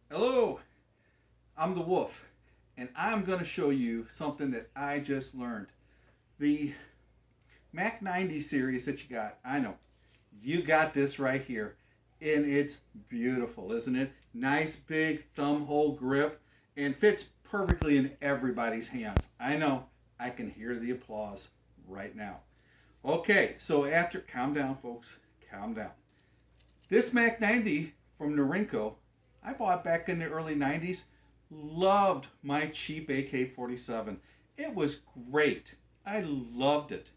Hello, I'm the Wolf, and I'm going to show you something that I just learned. The MAK-90 series that you got, I know, you got this right here, and it's beautiful, isn't it? Nice big thumb hole grip, and fits perfectly in everybody's hands. I know, I can hear the applause right now. Okay, so calm down, folks, calm down. This MAK-90 from Norinco, I bought back in the early 90s. Loved my cheap AK-47. It was great. I loved it.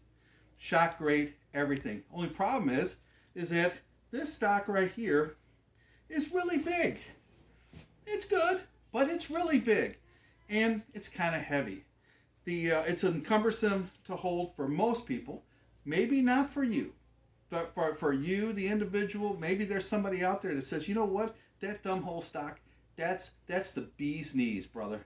Shot great, everything. Only problem is that this stock right here is really big. It's good, but it's really big, and it's kind of heavy. It's cumbersome to hold for most people. Maybe not for you. But for you, the individual, maybe there's somebody out there that says, you know what, that thumbhole stock, that's the bee's knees, brother.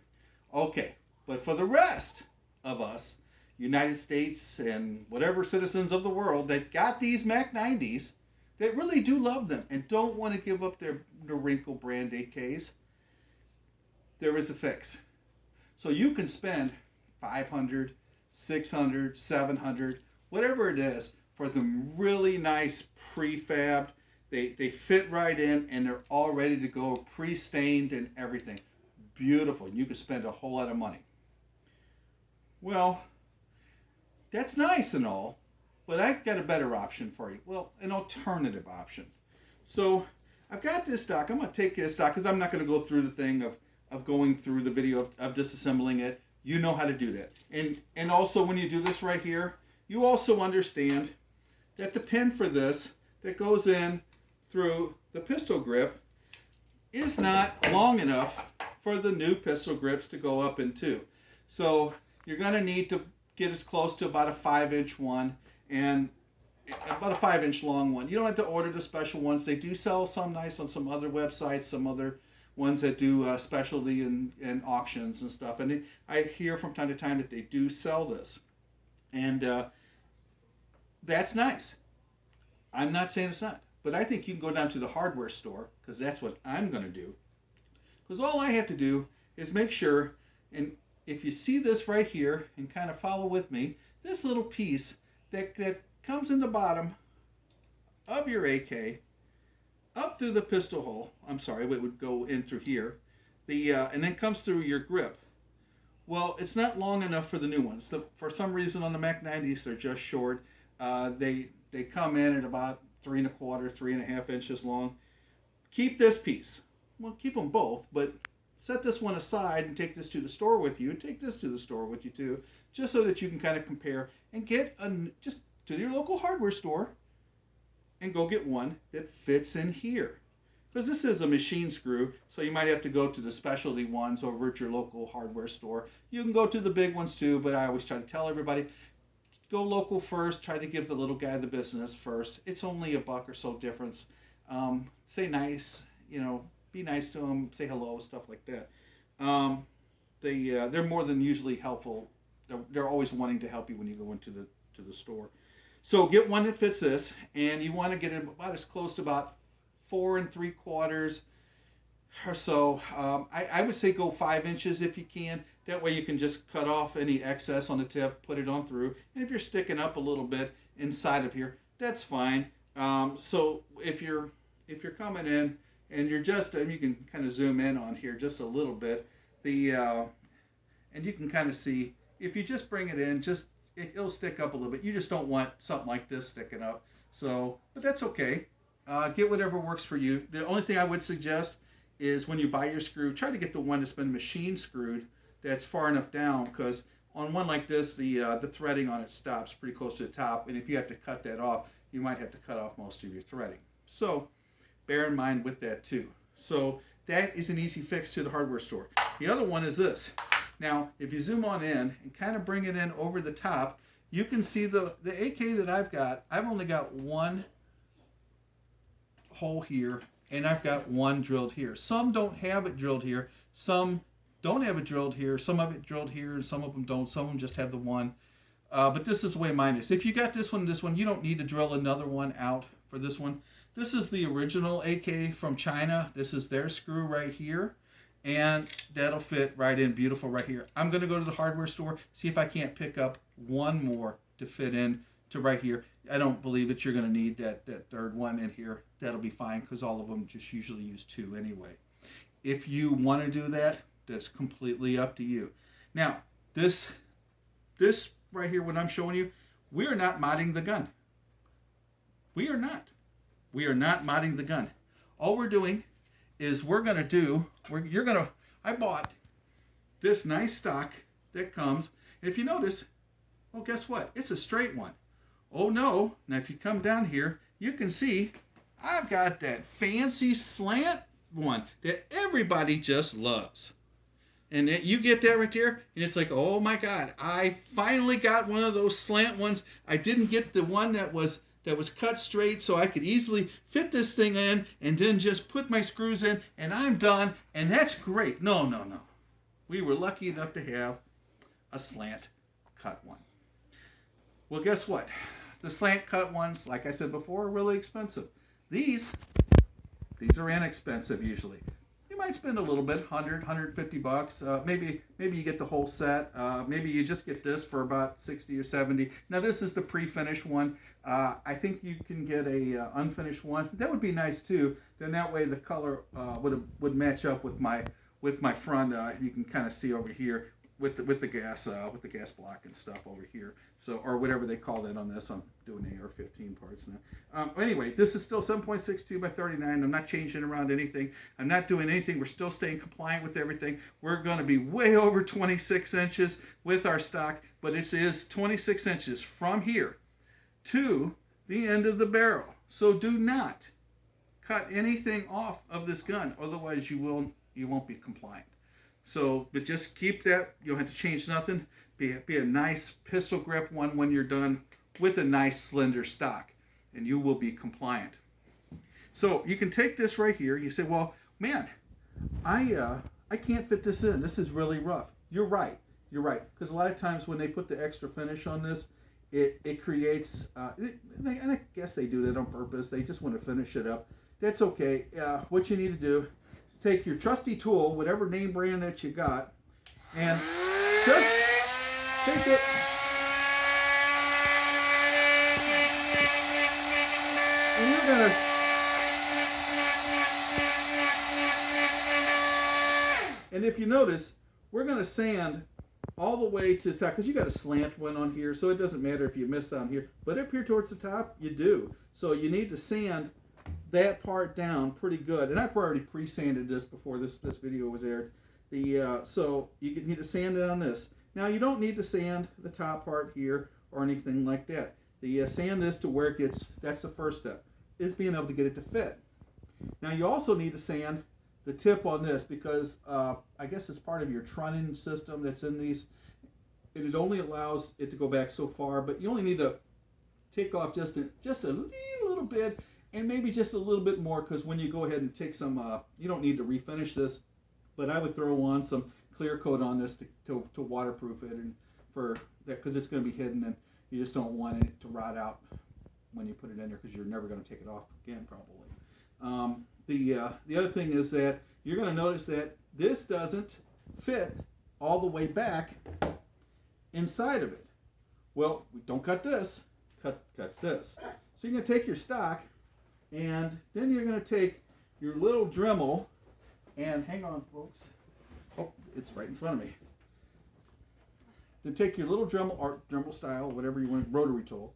Okay, but for the rest of us, United States and whatever citizens of the world that got these MAK-90s, that really do love them and don't want to give up their Norinco brand AKs, there is a fix. So you can spend 500, 600, 700, whatever it is, for them really nice prefabbed. They fit right in and they're all ready to go, pre-stained and everything. Beautiful. You can spend a whole lot of money. Well, that's nice and all, but I've got a better option for you. Well, an alternative option. So I've got this stock. I'm going to take this stock because I'm not going to go through the thing of going through the video of disassembling it. You know how to do that. And also when you do this right here, you also understand that the pin for this that goes in through the pistol grip is not long enough for the new pistol grips to go up into. So you're going to need to get as close to about a 5-inch one and about a 5-inch long one. You don't have to order the special ones. They do sell some nice on some other websites, some other ones that do specialty and auctions and stuff. And I hear from time to time that they do sell this. And that's nice. I'm not saying it's not. But I think you can go down to the hardware store, because that's what I'm going to do. Because all I have to do is make sure, and if you see this right here, and kind of follow with me, this little piece that comes in the bottom of your AK, up through the pistol hole, I'm sorry, it would go in through here, and then comes through your grip. Well, it's not long enough for the new ones. For some reason on the MAK-90s, they're just short. They come in at about 3 1/4, 3.5 inches long. Keep this piece. Well, keep them both, but set this one aside and take this to the store with you. Take this to the store with you too, just so that you can kind of compare and get just to your local hardware store and go get one that fits in here. Because this is a machine screw, so you might have to go to the specialty ones over at your local hardware store. You can go to the big ones too, but I always try to tell everybody, go local first. Try to give the little guy the business first. It's only $1 or so difference. Say nice, be nice to them. Say hello, stuff like that. They're more than usually helpful. They're always wanting to help you when you go into the store. So get one that fits this, and you want to get it about as close to about 4 3/4 or so. I would say go 5 inches if you can. That way you can just cut off any excess on the tip, put it on through. And if you're sticking up a little bit inside of here, that's fine. So if you're coming in and you're just, you can kind of zoom in on here just a little bit. And you can kind of see, if you just bring it in, it'll stick up a little bit. You just don't want something like this sticking up. So, but that's okay. Get whatever works for you. The only thing I would suggest is when you buy your screw, try to get the one that's been machine screwed that's far enough down, because on one like this, the threading on it stops pretty close to the top, and if you have to cut that off, you might have to cut off most of your threading. So bear in mind with that too. So that is an easy fix to the hardware store. The other one is this. Now, if you zoom on in and kind of bring it in over the top, you can see the AK that I've got. I've only got one hole here, and I've got one drilled here. Some don't have it drilled here. Some don't have it drilled here. Some of it drilled here, and some of them don't. Some of them just have the one. But this is the way mine is. If you got this one, you don't need to drill another one out for this one. This is the original AK from China. This is their screw right here. And that'll fit right in beautiful right here. I'm going to go to the hardware store, see if I can't pick up one more to fit in to right here. I don't believe that you're going to need that third one in here. That'll be fine because all of them just usually use two anyway. If you want to do that, that's completely up to you. Now, this right here, what I'm showing you, we are not modding the gun. We are not. We are not modding the gun. All we're doing is I bought this nice stock that comes. If you notice, well, guess what? It's a straight one. Oh no, now if you come down here, you can see I've got that fancy slant one that everybody just loves. And you get that right there, and it's like, oh my God, I finally got one of those slant ones. I didn't get the one that was cut straight, so I could easily fit this thing in and then just put my screws in and I'm done, and that's great. No. We were lucky enough to have a slant cut one. Well, guess what? The slant cut ones, like I said before, are really expensive. These are inexpensive usually. You might spend a little bit, 100, 150 bucks. Maybe you get the whole set. Maybe you just get this for about 60 or 70. Now this is the pre-finished one. I think you can get a unfinished one. That would be nice too. Then that way the color would match up with my front. You can kind of see over here with the gas block and stuff over here. So, or whatever they call that on this. I'm doing AR-15 parts now. Anyway, this is still 7.62 by 39. I'm not changing around anything. I'm not doing anything. We're still staying compliant with everything. We're going to be way over 26 inches with our stock, but it is 26 inches from here to the end of the barrel. So do not cut anything off of this gun, otherwise you won't be compliant. So, but just keep that. You don't have to change nothing. Be a nice pistol grip one when you're done with a nice slender stock, and you will be compliant. So you can take this right here. You say, well, man, I can't fit this in. This is really rough. You're right. Because a lot of times when they put the extra finish on this, it creates, and I guess they do that on purpose. They just want to finish it up. That's okay. What you need to do is take your trusty tool, whatever name brand that you got, and just take it. And you're going to, and if you notice, we're going to sand all the way to the top, because you got a slant one on here, so it doesn't matter if you miss down here, but up here towards the top you do. So you need to sand that part down pretty good, and I've already pre-sanded this before this video was aired. So you need to sand it on this. Now you don't need to sand the top part here or anything like that. Sand this to where it gets, that's the first step, is being able to get it to fit. Now you also need to sand the tip on this, because I guess it's part of your trunnion system that's in these, and it only allows it to go back so far, but you only need to take off just a little bit, and maybe just a little bit more, because when you go ahead and take some, you don't need to refinish this, but I would throw on some clear coat on this to waterproof it, and for that, because it's going to be hidden, and you just don't want it to rot out when you put it in there, because you're never going to take it off again probably. The other thing is that you're going to notice that this doesn't fit all the way back inside of it. Well, don't cut this, cut this. So you're going to take your stock, and then you're going to take your little Dremel, and hang on folks, oh, it's right in front of me. Then take your little Dremel, or Dremel style, whatever you want, rotary tool,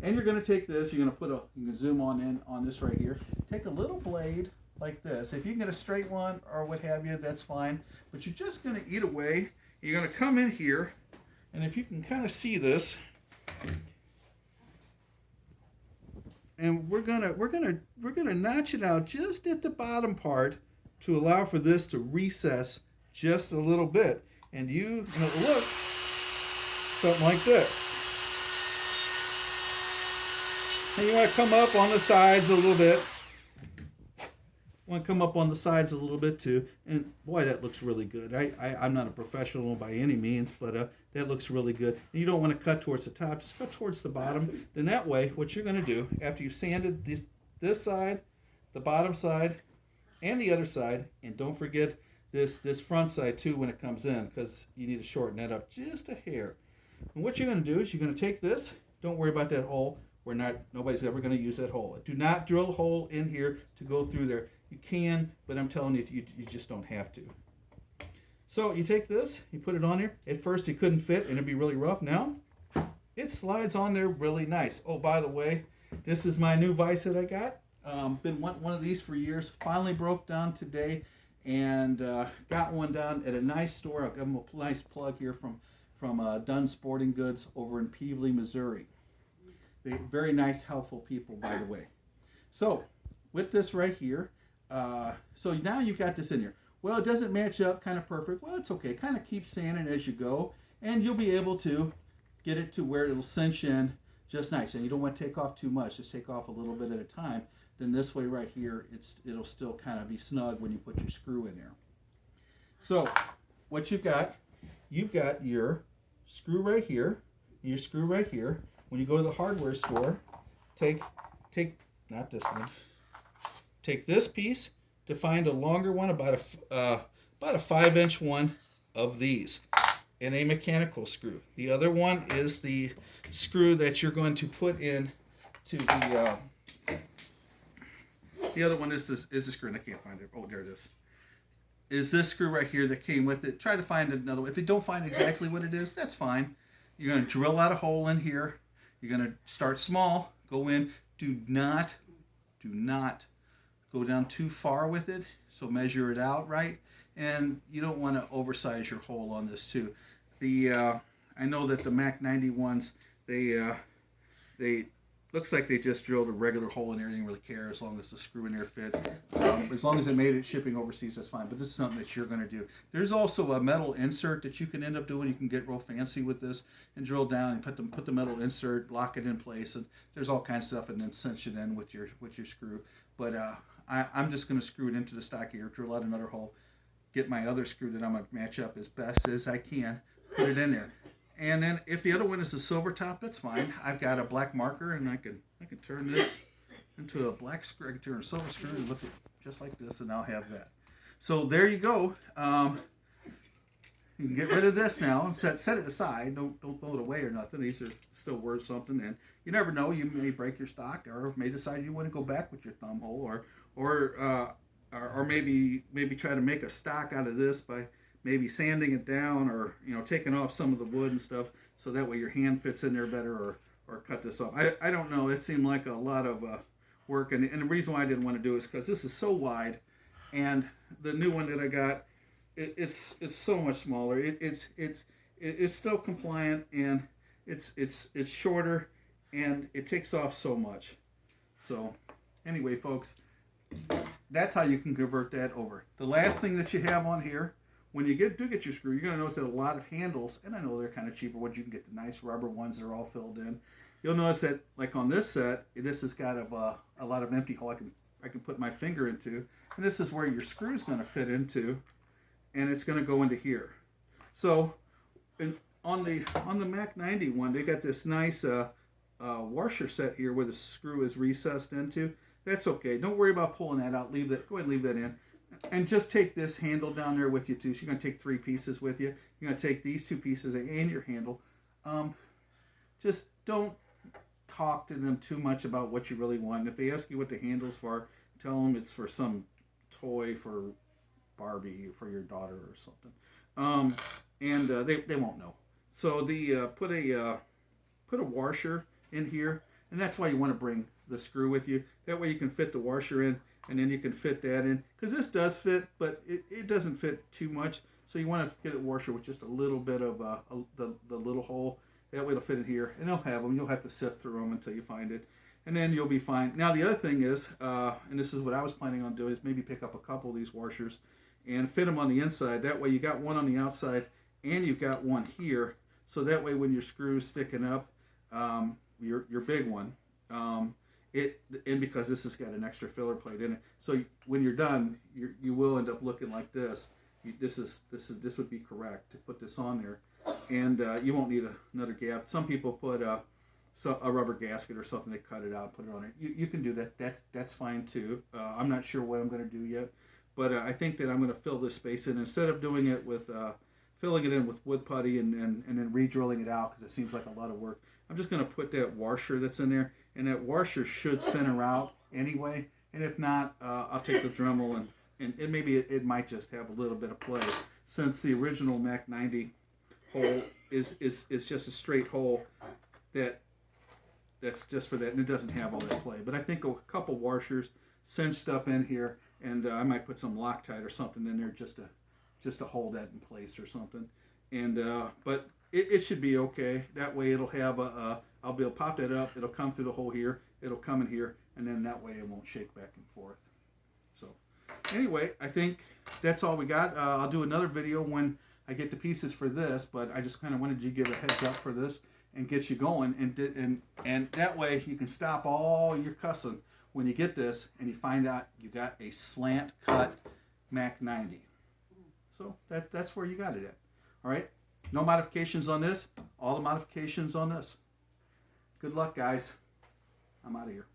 and you're going to take this, you're going to put you can zoom in on this right here, take a little blade like this. If you can get a straight one or what have you, that's fine, but you're just going to eat away. You're going to come in here, and if you can kind of see this, and we're gonna notch it out just at the bottom part to allow for this to recess just a little bit, and it'll look something like this. And you want to come up on the sides a little bit. Want to come up on the sides a little bit too, and boy, that looks really good. I'm not a professional by any means, but that looks really good. And you don't want to cut towards the top, just cut towards the bottom. Then that way, what you're going to do after you've sanded this side, the bottom side, and the other side. And don't forget this front side too when it comes in, because you need to shorten that up just a hair. And what you're going to do is you're going to take this. Don't worry about that hole. Nobody's ever going to use that hole. Do not drill a hole in here to go through there. You can, but I'm telling you, you just don't have to. So you take this, you put it on there. At first it couldn't fit and it'd be really rough. Now it slides on there really nice. Oh, by the way, this is my new vise that I got. Been wanting one of these for years. Finally broke down today, and got one down at a nice store. I'll give them a nice plug here from Dunn Sporting Goods over in Peevely, Missouri. They're very nice, helpful people, by the way. So with this right here, so now you've got this in here. Well, it doesn't match up kind of perfect. Well, it's okay. Kind of keep sanding as you go, and you'll be able to get it to where it'll cinch in just nice. And you don't want to take off too much. Just take off a little bit at a time. Then this way right here, it'll still kind of be snug when you put your screw in there. So what you've got your screw right here, and your screw right here. When you go to the hardware store, take not this one. Take this piece to find a longer one, about a 5-inch one of these, and a mechanical screw. The other one is the screw that you're going to put in to the. The other one is the screw, and I can't find it. Oh, there it is. Is this screw right here that came with it? Try to find another one. If you don't find exactly what it is, that's fine. You're going to drill out a hole in here. You're going to start small. Go in. Do not go down too far with it. So measure it out right, and you don't want to oversize your hole on this too. I know that the MAK-90 ones, they looks like they just drilled a regular hole in there. They didn't really care as long as the screw in there fit. As long as they made it shipping overseas, that's fine. But this is something that you're going to do. There's also a metal insert that you can end up doing. You can get real fancy with this and drill down and put the metal insert, lock it in place, and there's all kinds of stuff, and then cinch it in with your screw. But I'm just going to screw it into the stock here, drill out another hole, get my other screw that I'm going to match up as best as I can, put it in there. And then if the other one is a silver top, that's fine. I've got a black marker, and I can turn this into a black screw. I can turn a silver screw and look at just like this, and I'll have that. So there you go. You can get rid of this now and set it aside. Don't throw it away or nothing. These are still worth something, and you never know. You may break your stock, or may decide you want to go back with your thumb hole, or maybe try to make a stock out of this by maybe sanding it down, or taking off some of the wood and stuff, so that way your hand fits in there better, or cut this off. I don't know. It seemed like a lot of work, and the reason why I didn't want to do it is because this is so wide, and the new one that I got, it's so much smaller. It's still compliant, and it's shorter, and it takes off so much. So anyway, folks, that's how you can convert that over. The last thing that you have on here, when you do get your screw, you're going to notice that a lot of handles, and I know they're kind of cheaper ones, you can get the nice rubber ones that are all filled in. You'll notice that, like on this set, this has got a lot of empty hole I can put my finger into, and this is where your screw is going to fit into, and it's going to go into here. So on the MAK-90 one, they got this nice washer set here where the screw is recessed into. That's okay. Don't worry about pulling that out. Go ahead and leave that in. And just take this handle down there with you too. So you're going to take 3 pieces with you. You're going to take these 2 pieces and your handle. Just don't talk to them too much about what you really want. If they ask you what the handle's for, tell them it's for some toy for Barbie or for your daughter or something. They won't know. So put a washer in here, and that's why you want to bring the screw with you. That way you can fit the washer in, and then you can fit that in, because this does fit, but it doesn't fit too much. So you want to get a washer with just a little bit of the little hole. That way it'll fit in here, and they'll have them. You'll have to sift through them until you find it, and then you'll be fine. Now the other thing is, and this is what I was planning on doing, is maybe pick up a couple of these washers and fit them on the inside. That way you got one on the outside, and you've got one here. So that way when your screw's sticking up, your big one, and because this has got an extra filler plate in it, so when you're done, you will end up looking like this. This would be correct to put this on there, and you won't need another gap. Some people put a rubber gasket or something to cut it out and put it on it. You can do that. That's fine too. I'm not sure what I'm going to do yet, but I think that I'm going to fill this space in instead of doing it with filling it in with wood putty and then re-drilling it out because it seems like a lot of work. I'm just going to put that washer that's in there, and that washer should center out anyway. And if not, I'll take the Dremel and maybe it might just have a little bit of play, since the original MAK-90 hole is just a straight hole that's just for that, and it doesn't have all that play. But I think a couple washers cinched up in here, and I might put some Loctite or something in there just to hold that in place or something. And but it should be okay. That way it'll have I'll be able to pop that up. It'll come through the hole here. It'll come in here, and then that way it won't shake back and forth. So anyway, I think that's all we got. I'll do another video when I get the pieces for this, but I just kind of wanted to give a heads up for this and get you going, and that way you can stop all your cussing when you get this and you find out you got a slant cut MAK-90. So that's where you got it at. All right, no modifications on this. All the modifications on this. Good luck, guys. I'm out of here.